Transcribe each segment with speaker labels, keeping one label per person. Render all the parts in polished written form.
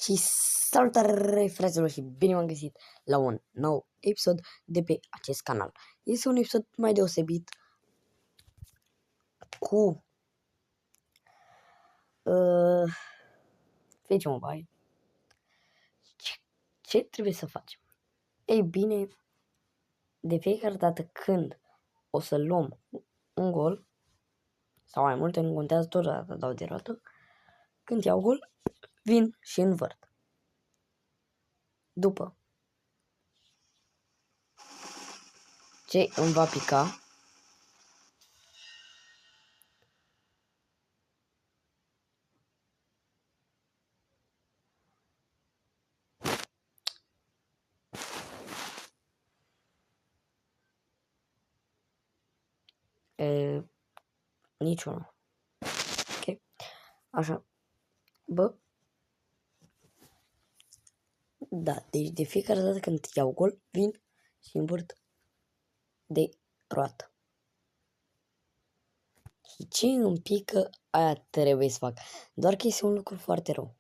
Speaker 1: Și salutare, fraților, și bine m-am găsit la un nou episod de pe acest canal. Este un episod mai deosebit cu Fetch Mobile. Ce trebuie să facem? Ei bine, de fiecare dată când o să luăm un gol, sau mai multe, nu contează, totodată dau de roată, când iau gol, vin și învârt. După ce îmi va pica, niciunul. Ok? Așa. Bă. Da, deci de fiecare dată când iau gol, vin și învârt de roată. Și ce îmi pică, aia trebuie să fac. Doar că este un lucru foarte rău.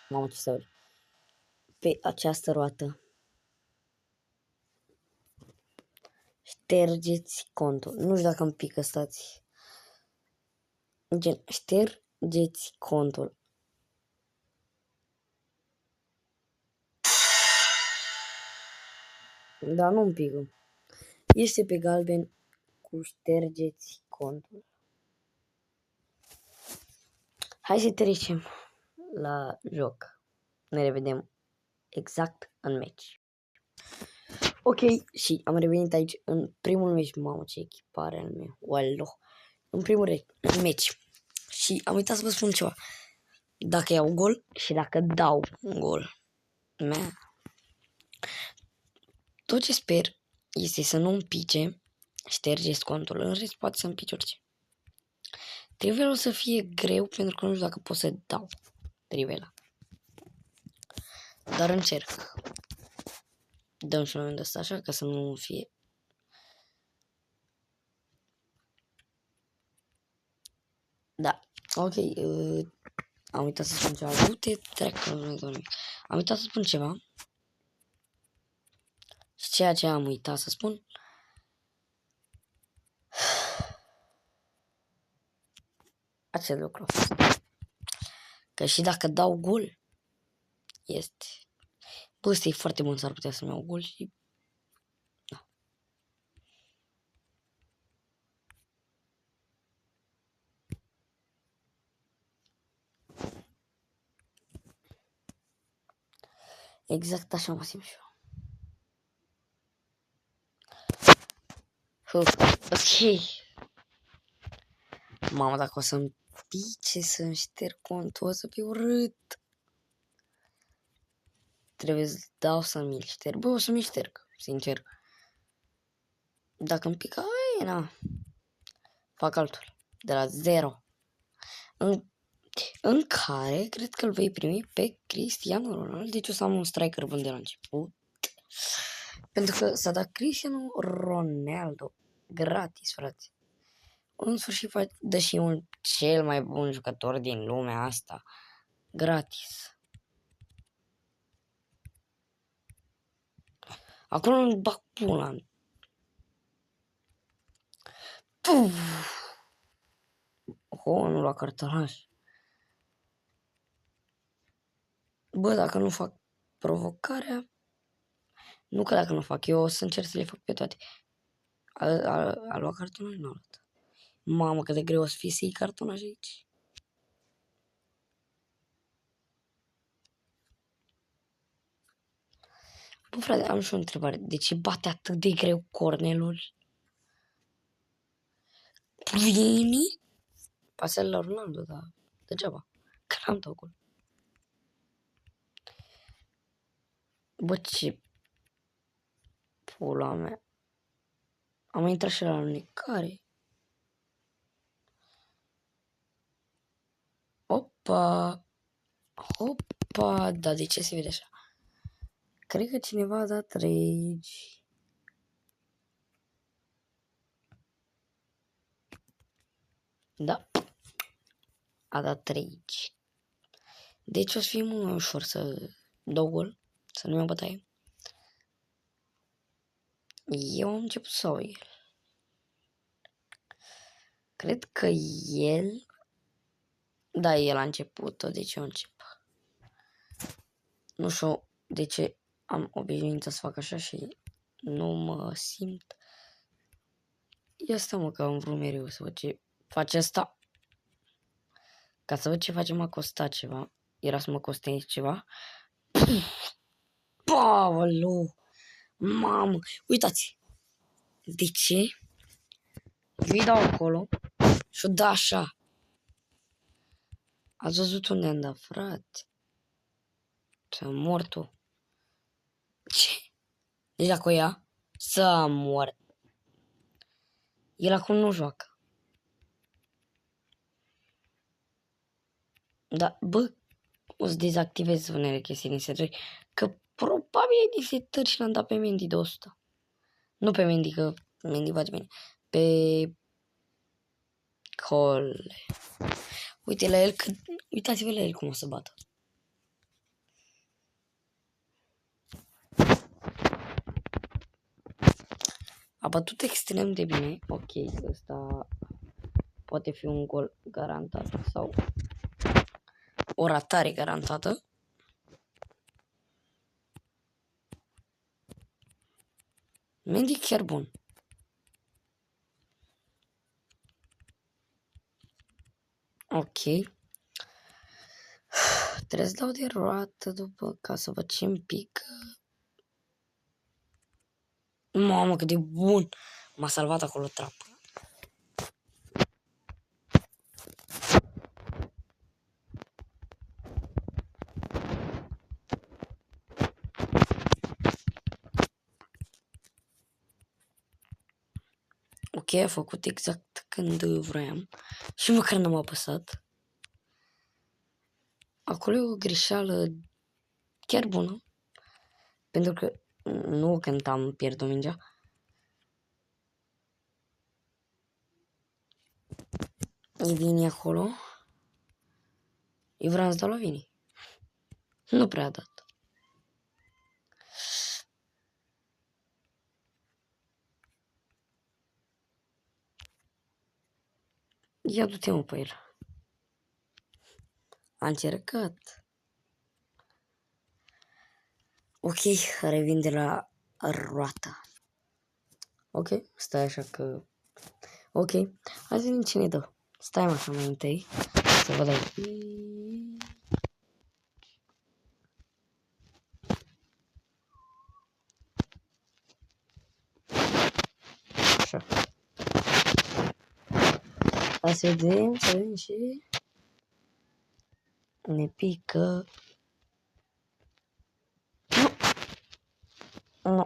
Speaker 1: Mamă, ce să pe această roată ștergeți contul. Nu știu dacă îmi pică, stați. Gen, ștergeți contul. Dar nu îmi pică. Este pe galben cu ștergeți contul. Hai să trecem la joc. Ne revedem exact în meci. Ok, și am revenit aici în primul meci. Mamă, ce echipare al meu. Wallo. În primul meci. Și am uitat să vă spun ceva. Dacă iau gol și dacă dau un gol, tot ce sper este să nu-mi pice, ștergeți contul, în rest poate să-mi pice orice. Trivela o să fie greu pentru că nu știu dacă pot să dau trivela. Dar încerc. Dăm și un moment ăsta așa ca să nu fie. Da, ok, am uitat să spun ceva. Du-te, treacă, am uitat să spun ceva. Și ceea ce am uitat să spun, acest lucru. Că și dacă dau gol, este... Bă, ăsta e foarte bun, s-ar putea să-mi iau gol și... Da. Exact așa mă simt și eu. Ok. Mamă, dacă o să-mi pice să-mi șterg contul, o să fie urât. Trebuie să dau să mi-l șterg. Bă, o să mi-l șterg, sincer. Dacă îmi pică, na. Fac altul. De la 0. În care cred că îl vei primi pe Cristiano Ronaldo. Deci o să am un striker bun de la început. Pentru că s-a dat Cristiano Ronaldo gratis, frate. În sfârșit dă și un cel mai bun jucător din lumea asta gratis. Acolo îmi bag pula. Nu lua cartonaș. Bă, dacă nu fac provocarea, nu că dacă nu fac, eu o să încerc să le fac pe toate. A lua cartonaș? Nu a luat. Mamă, cât de greu o să fie să iei cartonaș aici. Bă, frate, am și o întrebare. De ce bate atât de greu cornelul? Vini? Pasează la Ronaldo, dar degeaba. Că n-am dat gol. Bă, ce pula mea. Am intrat și la alunecare. Opa! Opa! Dar de ce se vede așa? Cred că cineva a dat rage. Da. A dat rage. Deci o să fie mult mai ușor să dau gol, să nu iau bătaie. Eu am început sau el? Cred că el... Da, el a început, deci eu încep. Nu știu de ce am obișnuința să fac așa și nu mă simt. Ia stai mă că am vrut mereu să văd ce face asta. Ca să văd ce face m-a costat ceva. Era să mă coste ceva. Paolo! Mamă! Uitați! De ce? Eu îi dau acolo și-o da așa. Ați văzut unde am dat, frate? Să mor tu. Ce? Deci dacă o ia, să mor. El acum nu joacă. Da, bă, o să dezactivez unele chestii din setări, că probabil e din setări și l-am dat pe Mendy de 100. Nu pe Mendy, că Mendy face bine. Pe Cole. Uite la el, că... uitați-vă la el cum o să bată. A bătut extrem de bine. Ok, ăsta poate fi un gol garantat sau o ratare garantată. Mendy chiar bun. Ok. Trebuie să dau de roată după ca să văd ce-mi pică. Mamă, cât de bun! M-a salvat acolo trap. Ok, a făcut exact când vroiam. Și măcar n-am apăsat. Acolo e o greșeală chiar bună. Pentru că nu când am pierdut mingea. E Vini acolo. Eu vreau să dau la Vini. Nu prea a dat. Ia du-te mă pe el. A încercat. Ok, revin de la roata. Ok, stai așa că... Ok, hai să vedem cine dă. Stai mă așa mai întâi. Să văd aici. Așa. Hai să vedem și... Ne pică... Nu. Nu.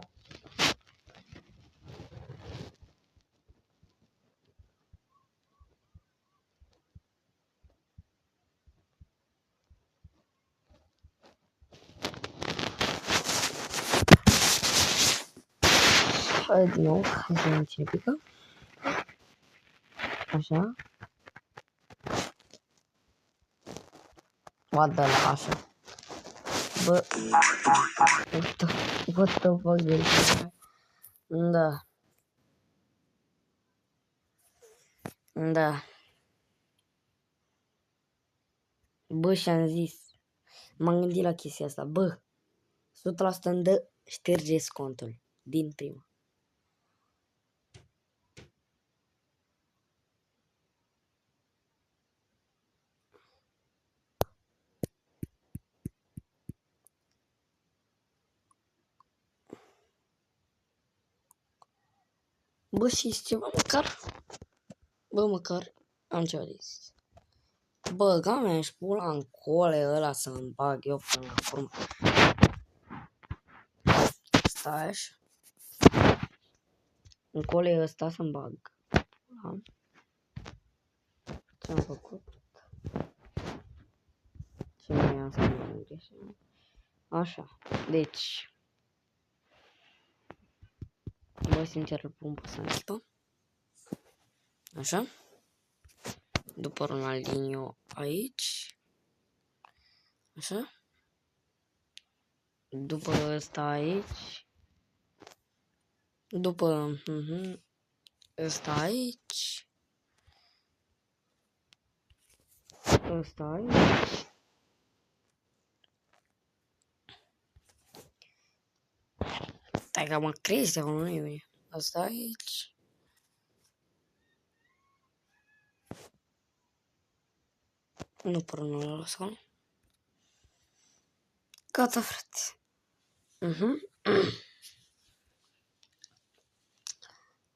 Speaker 1: Hai din nou, hai să vedem cine pică. Așa. What the așa. Bă, what the fuck de aici? Da. Da. Bă, și-am zis. M-am gândit la chestia asta. Bă, 100% îmi dă ștergeți contul din prima. Bă, și ceva măcar? Bă, măcar am ceva de zis. Bă, gamea și pula în cole ăla să-mi bag eu până la urmă. Stai așa. În cole ăsta să-mi bag. Pula. Ce-am făcut? Ce mai am să mă greșeam? Așa, deci... Bă, sincer, îl pun pe Sancho. Așa. După Ronaldinho aici. Așa. După ăsta aici. După ăsta aici. Ăsta aici. Stai că mă crezi acolo, nu e bine. Asta aici. Nu părul ăla sau nu? Gata, frate.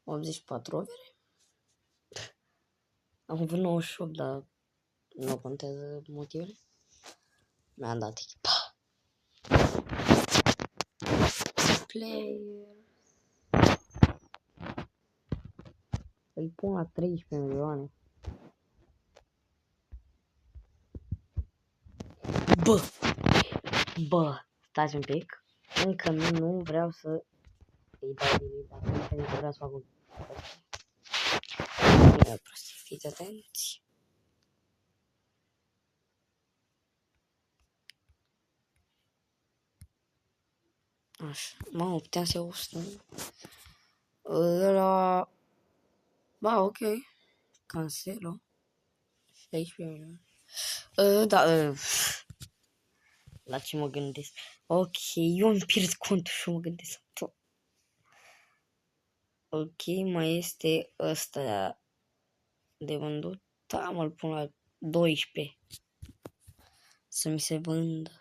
Speaker 1: 84 overe. Am avut 98, dar nu contează motivele. Mi-am dat echipa. Player. Îi pun la 13 milioane. Bă, stați un pic. Încă nu vreau să îi dau delete acum, pentru că vreau să fac un... Bine, prostii, fiți atenți. Așa, mamă, puteam să iau 100. Ăla... Ba, ok. Cancelo. 16 milioane. Da, la ce mă gândesc? Ok, eu îmi pierd contul și mă gândesc. Ok, mai este ăsta de vândut. Da, mă-l pun la 12. Să mi se vândă.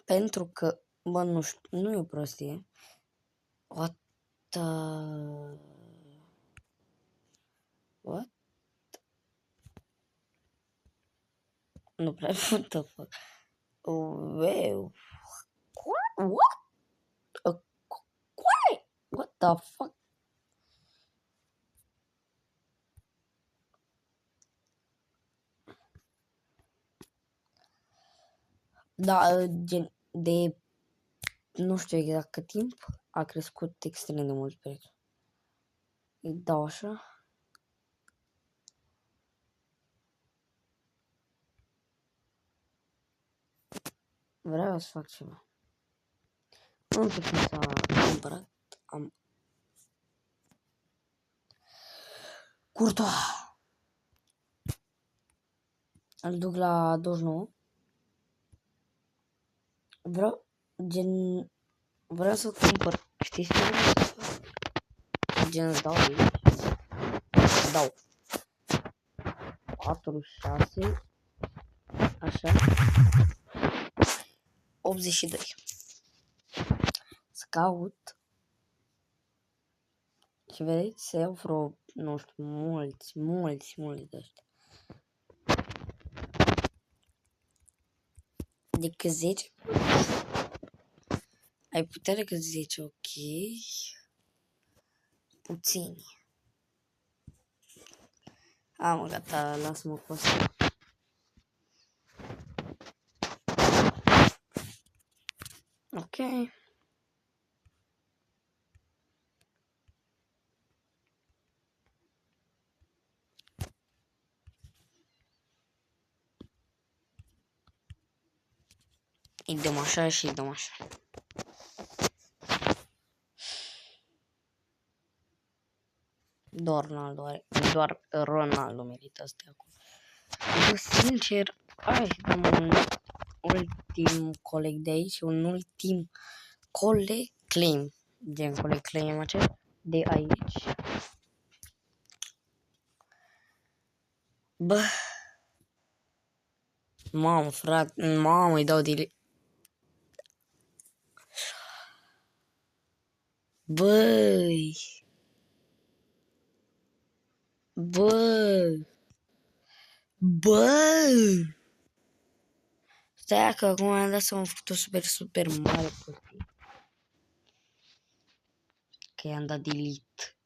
Speaker 1: Pentru că, bă, nu știu, nu e o prostie. What? Nu prea, what the fuck? Wow. What? What the fuck? Da, gen de nu știu exact cât timp a crescut extrem de mult prețul. Îi dau așa. Vreau să fac ceva. Nu știu cum s-a cumpărat. Am Courtois. Îl duc la 29. Vreau să cumpăr. Știți ce vreau să fac? Gen îți dau aici. Dau 4, 6. Așa. 82. Să caut. Și vedeți, să iau vreo, nu știu, mulți de ăștia. Decât 10. Ai putea decât 10, ok. Puțini. Mă, gata, lasă-mă cu asta. Ok. Îi dăm așa și îi dăm așa. Doar Ronaldo merită să stea acolo. Bă, sincer, hai să dăm un ultim coleg de aici, un ultim coleg claim. Gen coleg claim acela de aici. Bă, mamă, frate, mamă, îi dau delete. Băi. Stai că acum am dat să m-am făcut-o super mare prostie. Că i-am dat delete.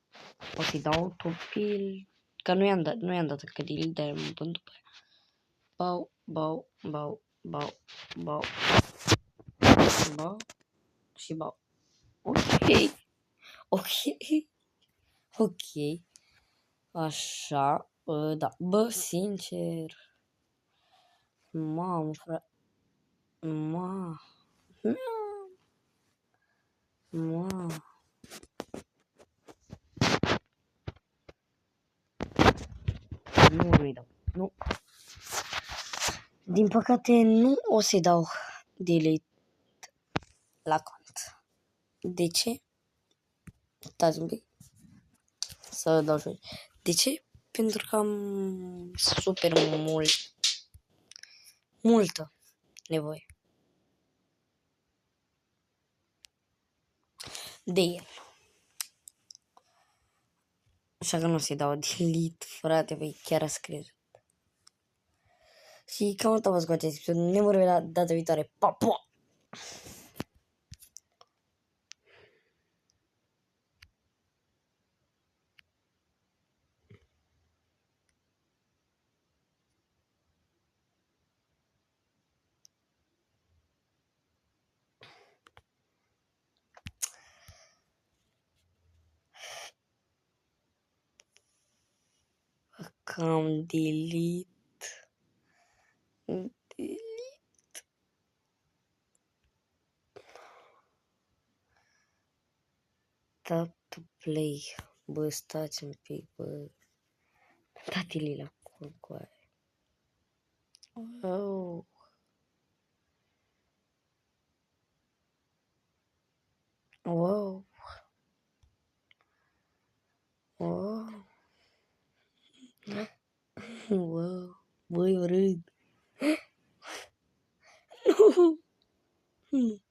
Speaker 1: O să-i dau topil. Că nu i-am dat încă delete, dar am pun după aia. Bau. Și bau. Ok. Așa. Da. Bă, sincer. Mamă, frate. Ma. Ma. Nu-i dau. Nu. Din păcate nu o să-i dau delete la cont. De ce? Stați un pic. Să dau jos. De ce? Pentru că am super multă nevoie de el. Așa că nu o să-i dau delete, frate, băi, chiar a scris. Și cam atât a fost cu acest episod. Ne vom revedea data viitoare. Pa, pa! Cam delete. Tap to play. Bă, stați un pic, bă. Dați-l la curcoare. Oh. Wow. Wow. Wow. Băi, urât. Nu.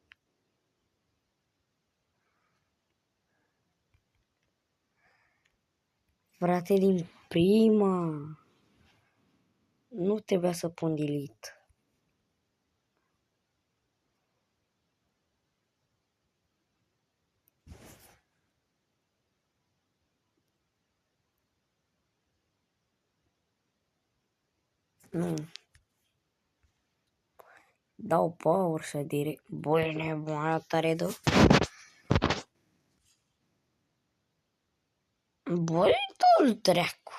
Speaker 1: Frate, din prima. Nu trebuia să pun delete. Nu. Dau power și direct. Băi, nebuna tare dă. Băi, dă-l dracu.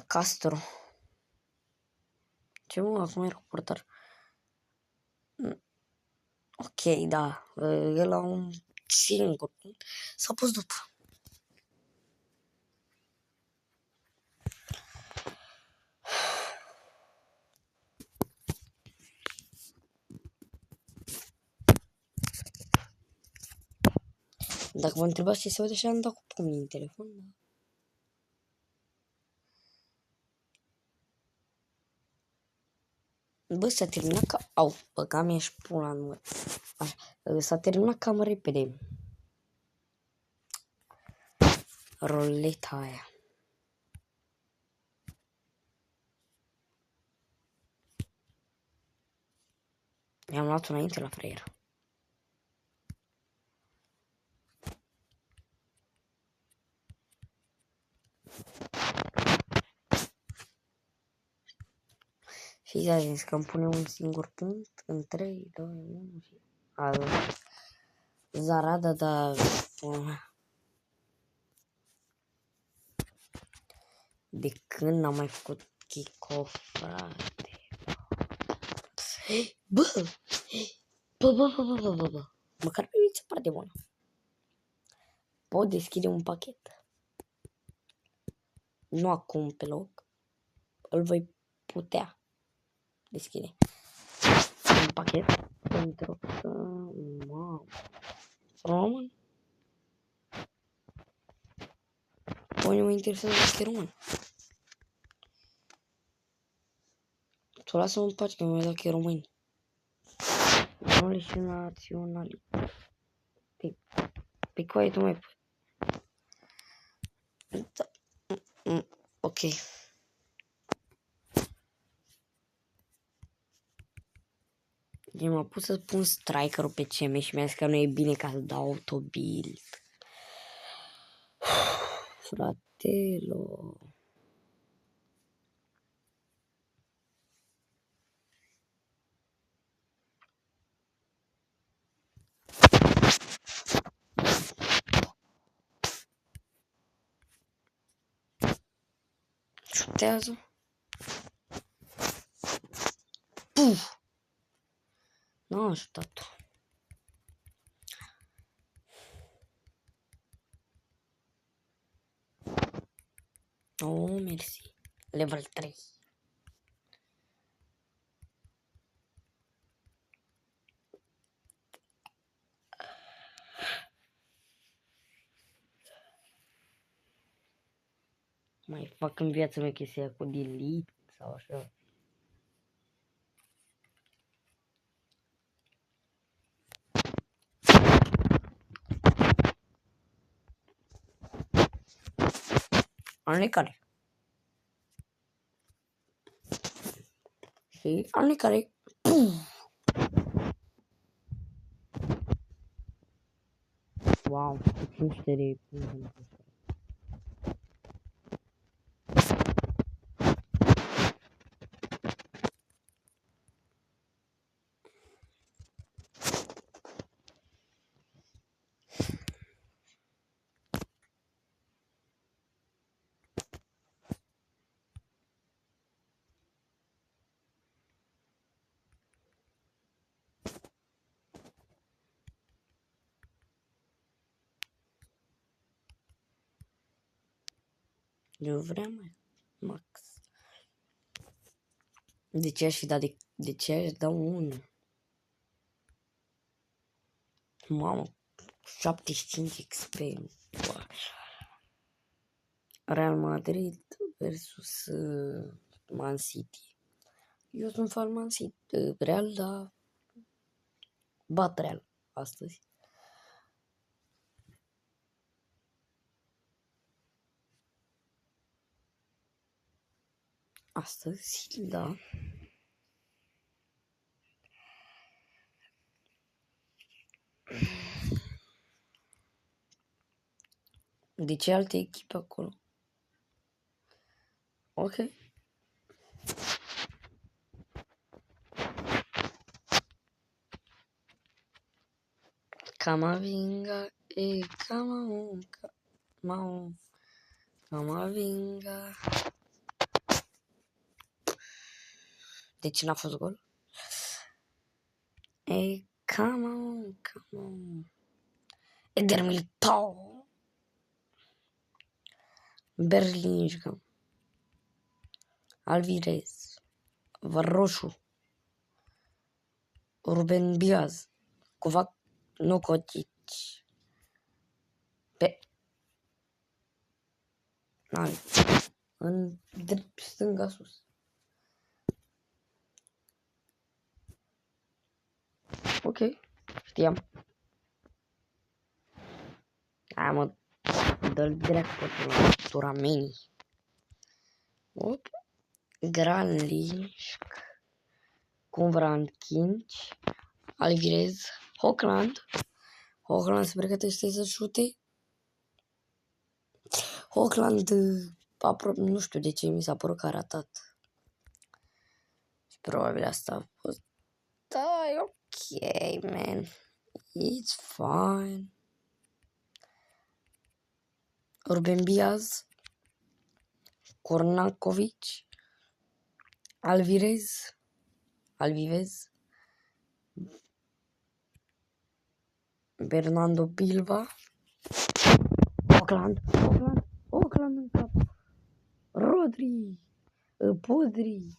Speaker 1: Castro. Ce mă, acum e reportar? Ok, da. El la un singur. S-a pus după. Dacă vă întrebați ce se vede așa, am dat cu pumnii în telefon. Da. Bă, s-a terminat ca... Au, băga mi-a și pula în mână. Așa, s-a terminat cam repede. Roleta aia. I-am luat înainte la freier. Și a zis că îmi pune un singur punct în 3, 2, 1 și... Zarada, dar... De când n-am mai făcut kick-off, frate? Bă! Bă! Măcar mi se pare de bună. Pot deschide un pachet. Nu acum pe loc. Îl voi putea deschide. Un pachet pentru că... Mamă. Român? Păi nu mă interesează dacă e român. Tu lasă-mă în pace că mi-a dacă e român. Români și naționali. Pe coaie tu mai... Da. Ok. Eu m-am pus să pun striker-ul pe CM și mi-a zis că nu e bine ca să dau autobuild. Fratelo. Șutează. Puf! N-am ajutat-o. Oh, mersi. Level 3. Mai fac în viața mea chestia cu delete sau așa. Anecare. Și anecare. Wow, 500 de puncte. Eu vreau mai max. De ce aș fi dat de ce aș da un? Mamă, 75 XP. Wow. Real Madrid versus Man City. Eu sunt fan Man City. Real, dar bat Real astăzi. Astăzi, da. De ce alte echipe acolo? Ok. Camavinga e Camavinga. De ce n-a fost gol? E come on. Eder Militao. Berlinjka. Alvarez. Varroșu. Ruben Diaz. Kovac Nocotic. Pe... În drept stânga sus. Ok. Știam. Hai mă. Dă-l dreaptă la turamenii. Ok. Granlinsk. Convran Kinci. Alvarez. Hochland. Hochland se pregătește să șute. Hochland, nu știu de ce mi s-a părut că a ratat. Și probabil asta a fost. Da, e ok, man. It's fine. Ruben Diaz. Kornakovic. Alvivez. Bernardo Bilva. Auckland în cap. Rodri. Podri.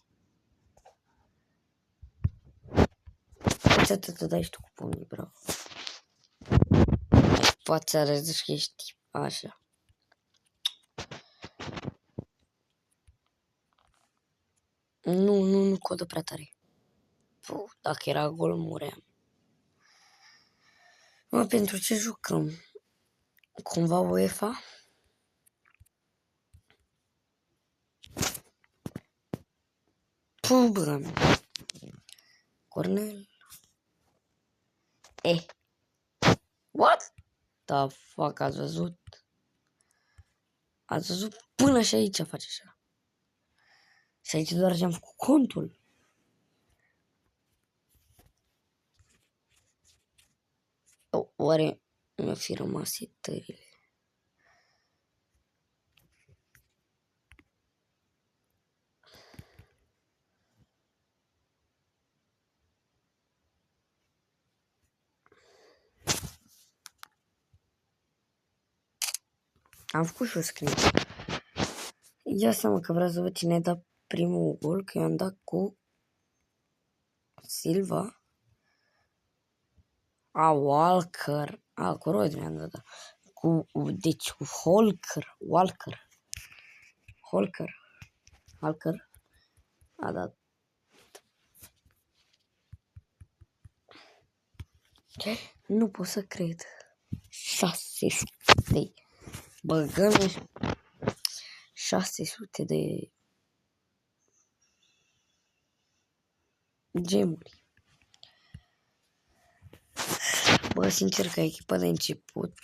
Speaker 1: Ce te dai și tu cu pumnii, bravo. Poate să arăți că ești așa. Nu codă prea tare. Puh, dacă era gol, muream. Mă, pentru ce jucăm? Cumva UEFA? Puh, bă. Cornel. What the fuck, ați văzut? Ați văzut? Până și aici face așa. Și aici doar ce-am făcut contul. Oare mi-a fi rămas setările? Am făcut și o screen. Ia seama că vreau să văd cine a dat primul gol, că eu am dat cu Silva. Walker. Cu Rodri am dat. Deci cu Walker a dat. Nu pot să cred. 600. Băgăm 600 de gemuri. Bă, sincer, ca echipa de început.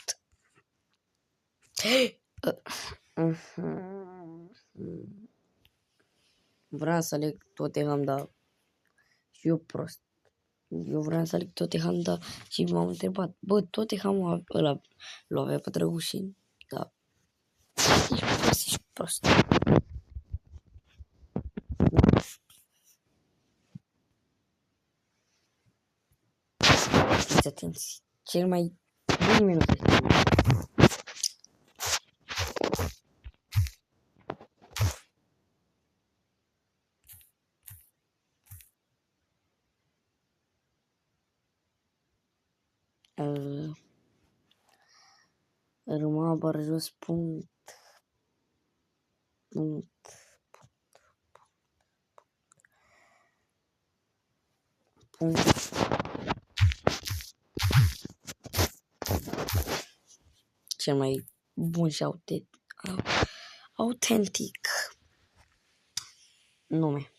Speaker 1: Vreau să aleg Tottenham, dar și eu prost. Eu vreau să aleg Tottenham, dar și m-am întrebat, bă, Tottenham ăla l avea pe Drăgușin, da. Ești prost. Fiți atenți, cel mai bun minut este. Rămâna bară jos, punct. Cel mai bun și autentic nume.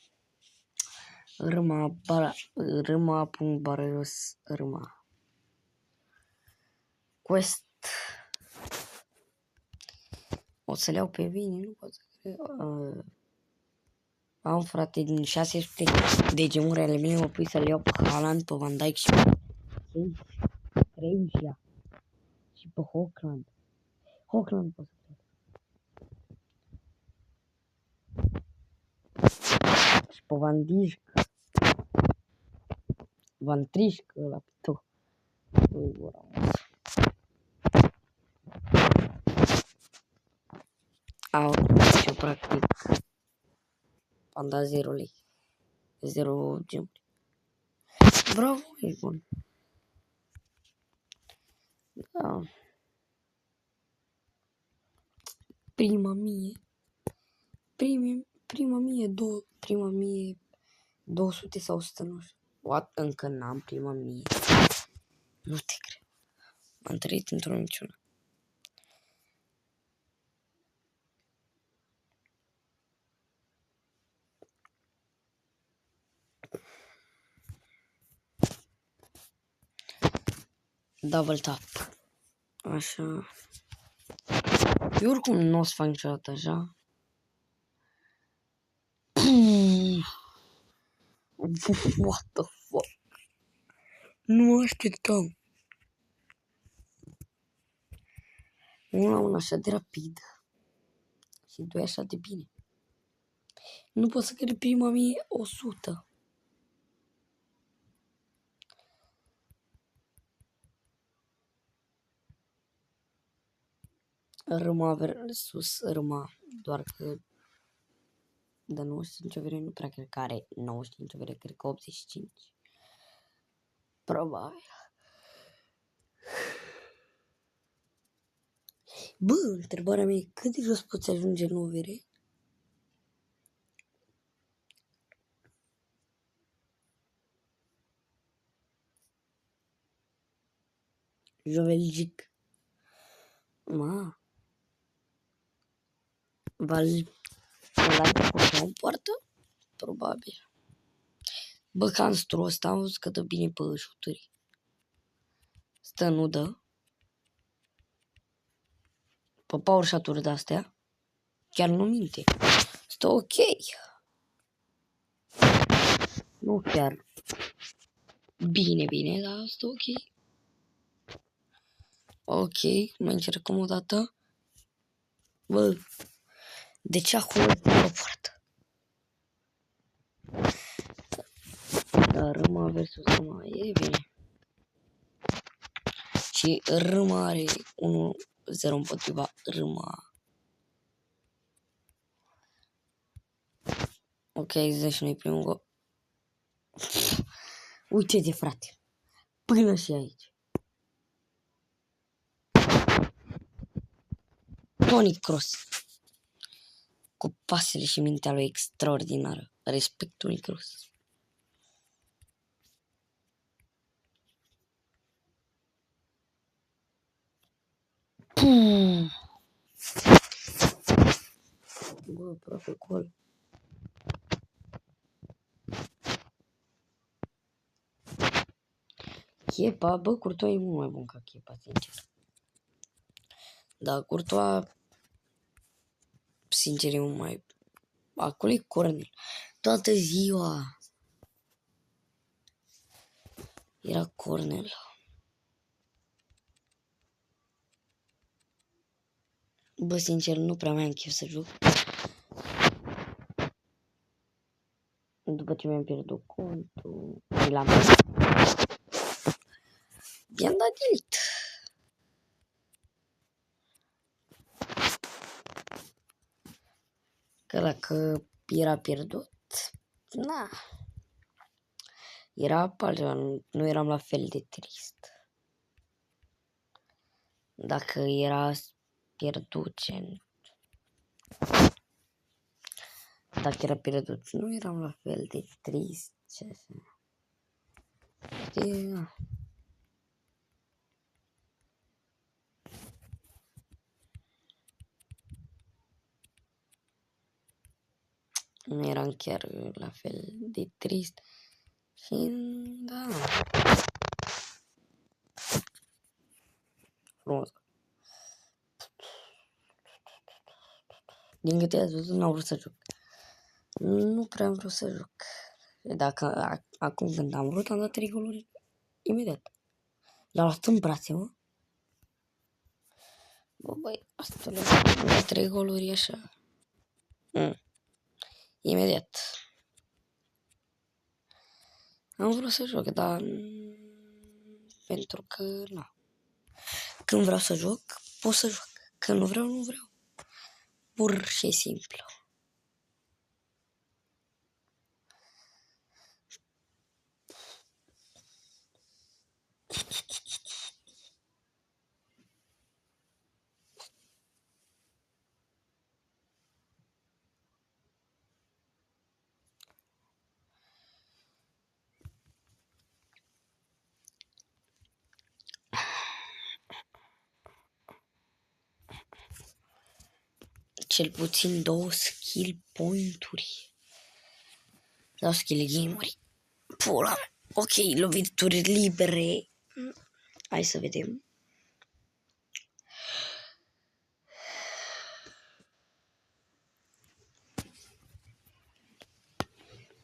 Speaker 1: Râma punct bară jos, râma. Quest. O să le iau pe Vini, nu pot să cred. Am, frate, din 600 de gemuri ale mele, mă pui să le iau pe Haaland, pe Van Dijk și pe Regia și pe Hochland. Hochland pot să cred. Și pe Van Dijk. Van Trișc, ăla pe tot. Și eu practic am dat 0 lei. 0 gemuri. Bravo, e bun. Da. Prima mie 200 sau 100, nu știu. Încă n-am prima mie. Nu te cred. M-am trăit într-o minciună. Double tap. Așa. Eu oricum nu o să fac niciodată așa. What the fuck? Nu așteptam. Unul așa de rapid. Și doi așa de bine. Nu pot să cred prima mie 100. Râma versus Râma. Doar că de 95 avere nu prea cred că are 95 avere, cred că 85. Probabil. Bă, întrebarea mea e cât de jos poți ajunge în overe? Jovelgic. Ma. Ăla în poartă? Probabil. Bă, Canstru ăsta am văzut că dă bine pe șuturi. Stă, nu dă. Pe power shot-uri de-astea. Chiar nu minte. Stă ok. Nu chiar bine, dar stă ok. Ok, mai încercăm o dată. Bă, de ce acolo e pe poartă? Dar Râma versus Râma e bine. Și Râma are 0 împotriva Râma. Ok, 89 primul gol. Uite-te, frate. Până și aici. Toni Kroos. Cu pasele și mintea lui extraordinară. Respect Toni Kroos. Bă, aproape gol. Chepa, bă, Courtois e mult mai bun ca Chepa, sincer. Dar Courtois, sincer, e mult mai... Acolo e corner. Toată ziua era corner. Bă, sincer, nu prea mai am chef să joc. După ce mi-am pierdut contul, l-am i-am dat delete. Că dacă era pierdut, na, era altceva, nu eram la fel de trist. Dacă era pierdut, dacă era pierdut, nu eram la fel de trist. Știi? Nu eram chiar la fel de trist. Și da. Frumos. Din câte ați văzut, n-am vrut să joc. Nu prea am vrut să joc. Dacă acum când am vrut, am dat 3 goluri imediat. L-am luat în brațe, mă. Bă, băi, asta le 3 goluri așa. Imediat. Am vrut să joc, dar pentru că, na. Când vreau să joc, pot să joc. Când nu vreau, nu vreau. Pur și simplu. Cel puțin 2 skill point-uri. 2 skill game-uri. Pula. Ok, lovituri libere. Hai să vedem.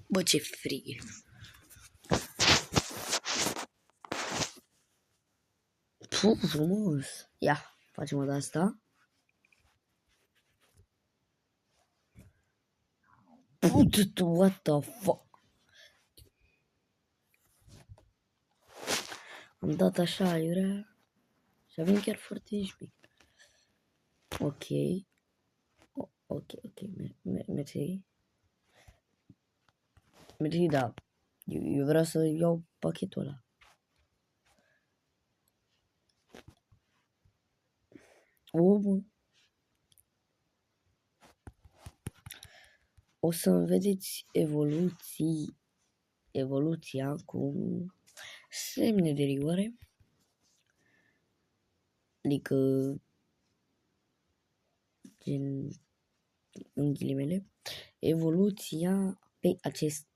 Speaker 1: Bă, ce frig. Puh, frumos. Ia, facem o de asta. What the fuck? Am dat așa, iurea. Și avem chiar foarte mic. Ok. Ok, mersi. Mersi, da. Eu vreau să iau pachetul ăla. O să vedeți evoluția cu semne de rigoare. Adică gen în ghilimele, evoluția pe acest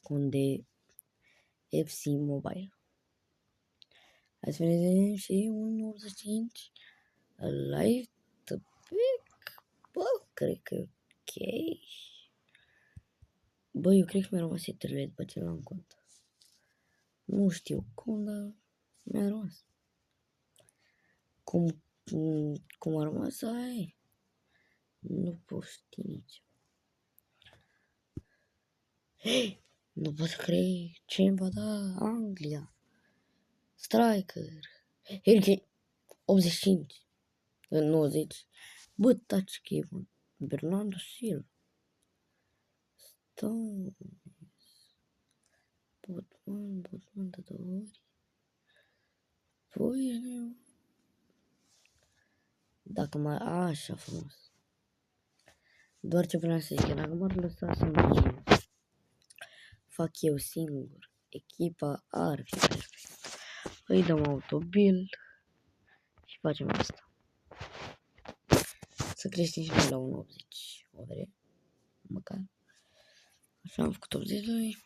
Speaker 1: cont de FC Mobile. Hai să vedem și un 85 live the pick. Bă, cred că ok. Bă, eu cred că mi-a rămas etrele după ce l-am cont. Nu știu cum, dar mi-a rămas. Cum a rămas, aia nu pot ști nici. Hei, nu pot să crei ce-mi va da Anglia. Striker. Harry 85. În 90. Bă, taci Kevin. Bernardo Silva. Stone. Botman de 2 ori. Păi, dacă mai așa frumos. Doar ce vreau să zic, dacă m-ar lăsa să mergem, fac eu singur, echipa ar fi perfect. Îi dăm autobuild și facem asta. Să creștem și noi la 1.80. O vrem? Măcar. Așa am făcut 82.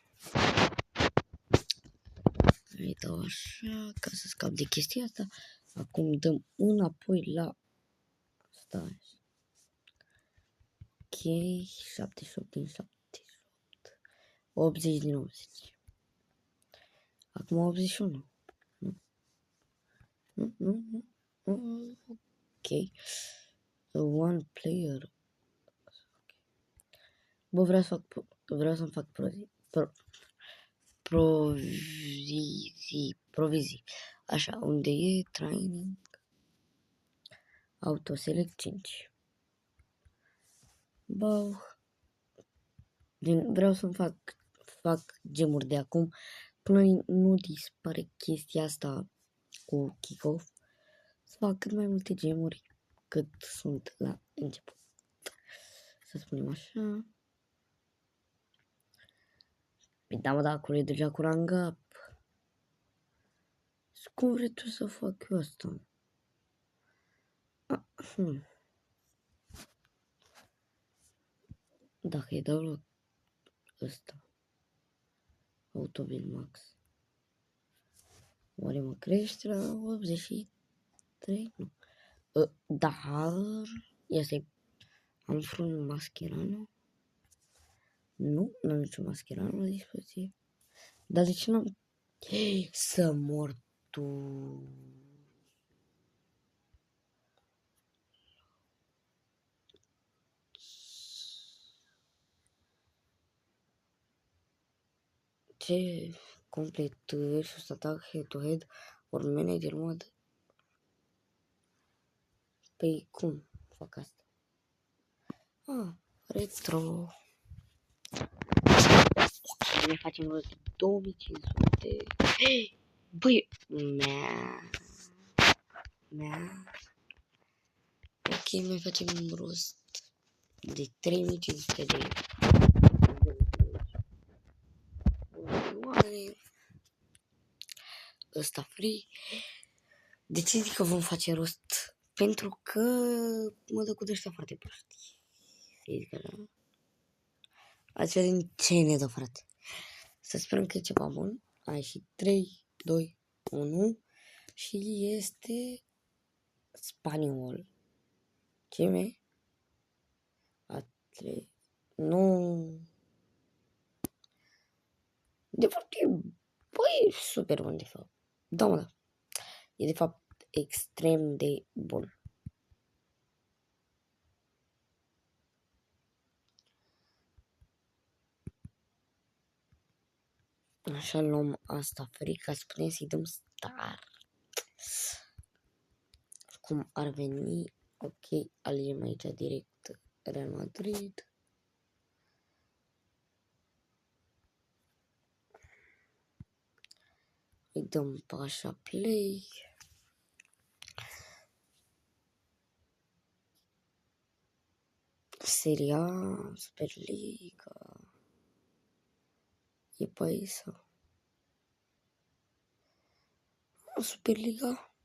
Speaker 1: Îi dau așa, ca să scap de chestia asta. Acum dăm înapoi la... Stai. Ok, 78 din 78. 80 din 80. Acum 81. Nu. Ok. One player. Bă, vreau să-mi fac provizii. Așa, unde e training? Autoselect 5. Bă, vreau să-mi fac gemuri de acum până nu dispare chestia asta cu kick-off. Să fac cât mai multe gemuri cât sunt la început. Să spunem așa. Păi da, mă, da, acolo e deja cu rang up. Și cum vrei tu să fac eu asta? Dacă îi dau la ăsta. Autobil max. Oare mă crește la 83? Nu. Dar... Este... Am vreun Mascherano? Nu, n-am niciun Mascherano la dispoziție. Dar de ce n-am... Să mor tu... Ce completări și atac head-to-head ori manager mod. Păi cum fac asta? Retro. Ne facem rost de 2500. Băi, ok, mai facem rost de 3500 de oameni. Ăsta free. De ce zic că vom face rost? Pentru că mă dă cu de-ăștia foarte proști. Să zic așa. Ați vedem ce ne dă, frate. Să sperăm că e ceva bun. Ai și 3, 2, 1. Și este spaniol. Ce me? A 3. Nu. De fapt e... Băi, super bun, de fapt. Da, mă, da. E de fapt extrem de bun. Așa luăm asta free ca să putem să-i dăm star. Cum ar veni? Ok, alegem aici direct Real Madrid. Îi dăm pe așa play. Serie A, Superliga. E pe aici sau? Superliga?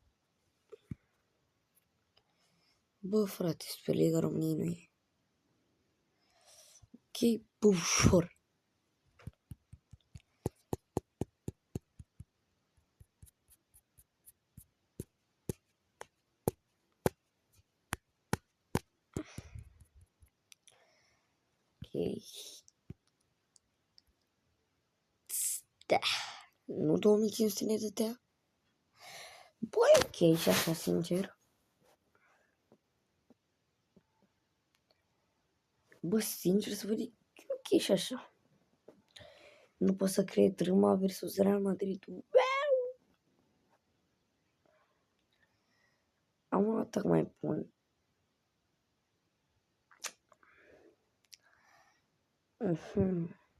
Speaker 1: Bă, frate, Superliga României nu e. Ok, ușor. Ok. Da. Nu 2500 ne dădea? Băi, ok, și așa, sincer. Bă, sincer să vă zic, ok și așa. Nu pot să cred Roma versus Real Madrid. Am luat atac mai bun.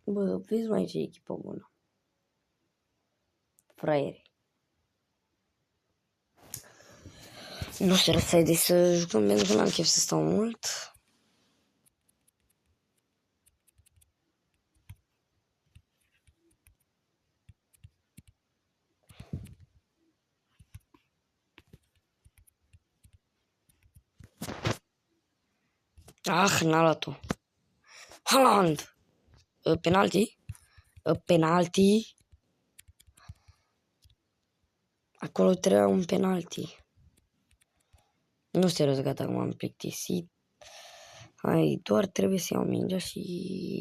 Speaker 1: Bă, vezi mai ce echipă bună. Fraiere. Nu știu, răsai de să jucăm pentru că n-am chef să stau mult. Ah, n-a luat-o. Haaland! Penalti? Penalti? Acolo trebuia un penalti. Nu serios, gata, că m-am plictisit. Hai, doar trebuie să iau mingea și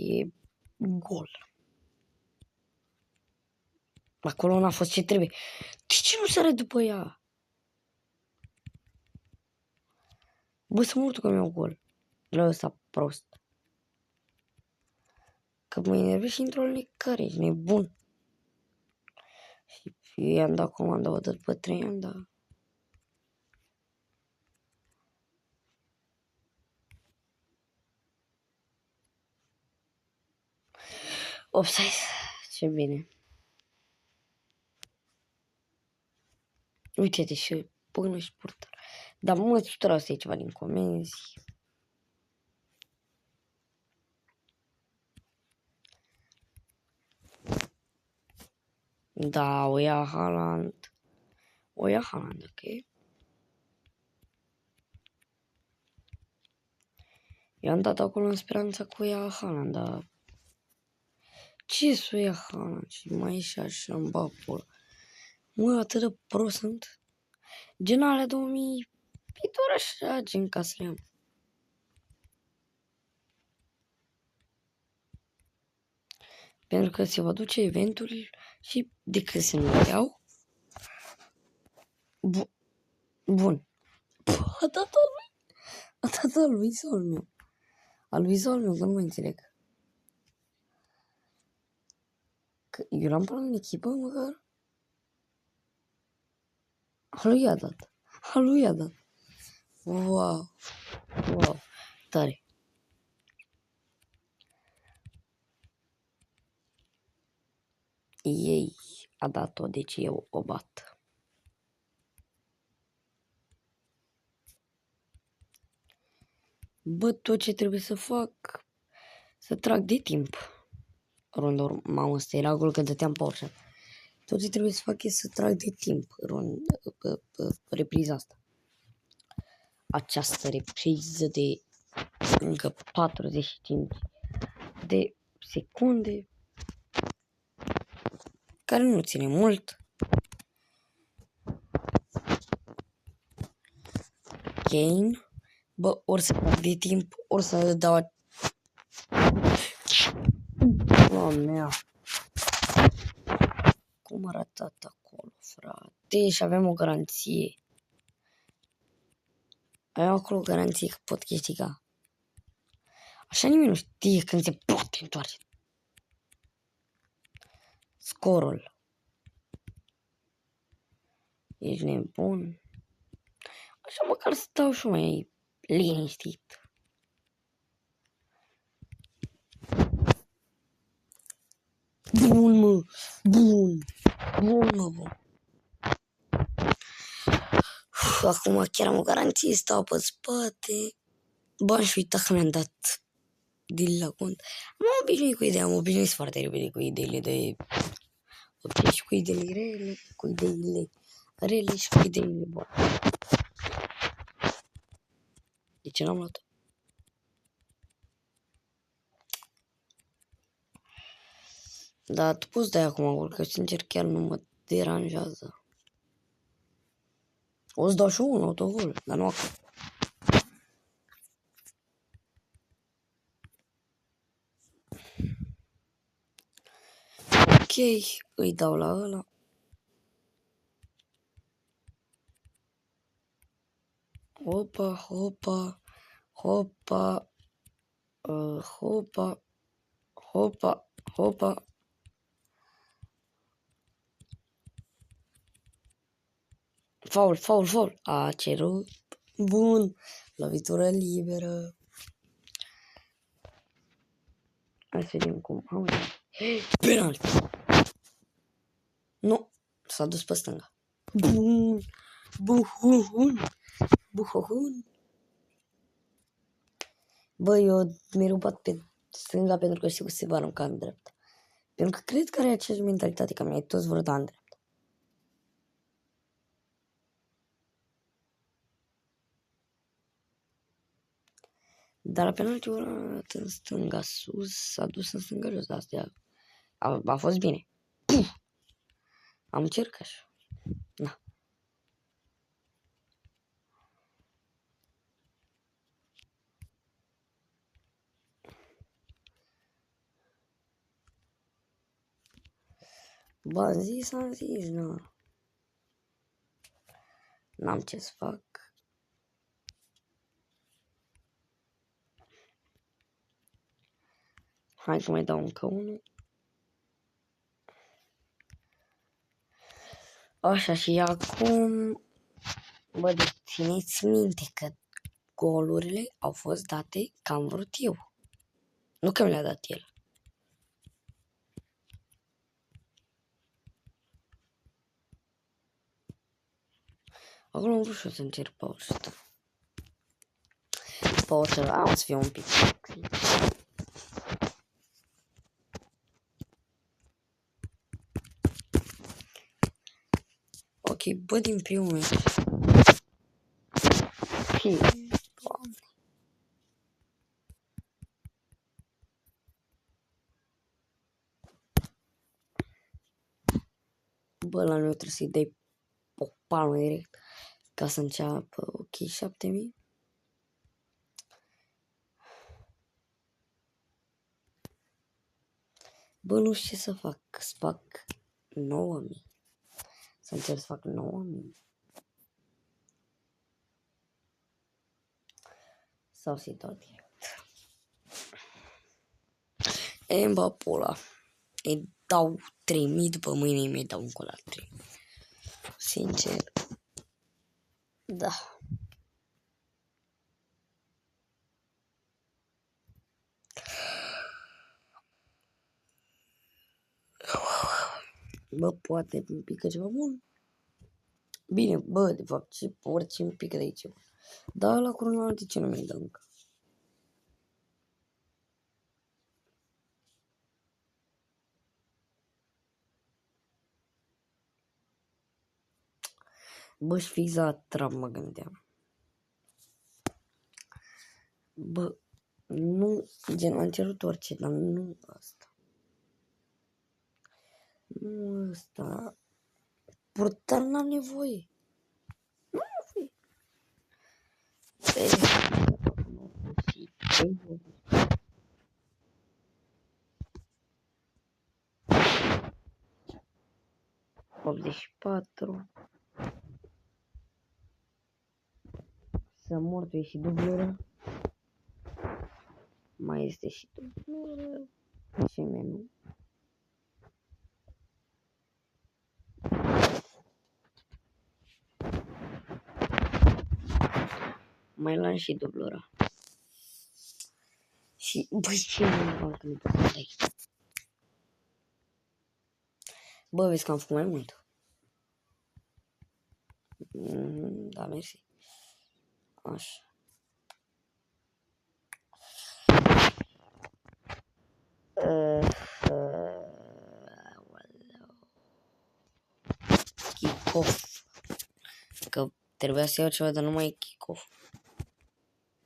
Speaker 1: e gol. Acolo n-a fost ce trebuie. De ce nu sare după ea? Bă, să mă că mi-au gol. La ăsta prost. Că mă enervez și într-o necare, ești nebun. Și eu i-am dat comanda o dată pe 3 ani, dar... Offside. Ce bine. Uite-te și până și purtăr. Dar mă, 100% e ceva din comenzi. Da, o ia Haaland. O ia Haaland, ok? Eu am dat acolo în speranța că o ia Haaland, dar... Ce să o ia Haaland? Și mai e și așa în bapul. Mă, atât de prost sunt. Gen alea 2000... E doar așa, gen ca să le am. Pentru că se va duce eventul și decât să nu iau. Bun. A dat al lui. A dat al lui sau al meu? Al lui sau al meu, că nu mai înțeleg. Că eu l-am pus în echipă, măcar. A lui i-a dat. A lui i-a dat. Wow. Wow. Tare. Ei a dat-o, deci eu o bat. Bă, tot ce trebuie să fac, să trag de timp. Rondor, mamă, ăsta era gol că dăteam Porsche. Tot ce trebuie să fac e să trag de timp repriza asta. Această repriză de încă 45 de secunde, care nu ține mult. Kane. Bă, ori să fac de timp, ori să dau... Oh, mea. Cum a ratat acolo, frate? Și avem o garanție. Avem acolo o garanție că pot câștiga. Așa nimeni nu știe când se poate întoarce scorul. Ești nebun. Așa măcar stau și mai liniștit. Bun, mă. Bun. Bun, mă, bun. Acum chiar am o garanție, stau pe spate. Bă, aș uita că mi-am dat deal la cont. M-am obișnuit cu ideea, am obișnuit foarte repede cu ideile de... Ok, și cu ideile rele, cu ideile rele și cu ideile bune. De ce n-am luat-o? Dar tu poți dai acum gol, că sincer chiar nu mă deranjează. O să dau și un autogol, dar nu acum. Ok, îi dau la ăla. Hopa, hopa, hopa, hopa, hopa, hopa. Faul, faul, faul. A cerut Bun. Lovitură liberă. Hai să vedem cum. Penalti. Nu. S-a dus pe stânga. Bun. Buhuhun. Buhuhun. Bă, eu mi-ai rupat pe stânga pentru că știu că se va arunca în dreapta. Pentru că cred că are aceeași mentalitate ca mine. Toți vor da în dreapta. Dar la penalti ori în stânga sus, s-a dus în stânga jos. Astea a fost bine. Puf! Am încercat așa. Na. Bă, am zis, na. N-am ce să fac. Hai să mai dau încă unul. Așa, și acum... Bă, deci țineți minte că golurile au fost date că am vrut eu. Nu că mi le-a dat el. Acolo am vrut și eu să încerc power shot. Power shot, am să fie un pic. Ok, bă, din primul meci. Doamne. Bă, la noi trebuie să-i dai o palmă direct ca să înceapă. Ok, 7000. Bă, nu știu ce să fac. Să fac 9000. Să încerc să fac 9000. Sau să-i dau direct. Emba pola. Îi dau 3000, după mâine îi dau încă la 3000. Sincer. Da. Bă, poate îmi pică ceva bun. Bine, bă, de fapt, orice îmi pică de aici. Dar la corona de ce nu mi-i dă încă? Bă, și fix la trap mă gândeam. Bă, nu, gen, am cerut orice, dar nu asta. Nu asta. Purtar n-am nevoie. Nu am nevoie. 84. Să mortui și dublură. Mai este și dublură. Și menu. Mai luam și dublura. Și, băi, ce nu fac în aici? Bă, vezi că am făcut mai mult. Da, mersi. Așa. Kick-off. Că trebuia să iau ceva, dar nu mai e kick-off.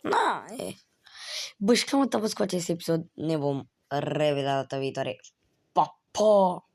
Speaker 1: Na, e. Bă, și cam atât a fost cu acest episod. Ne vom revedea data viitoare. Pa, pa!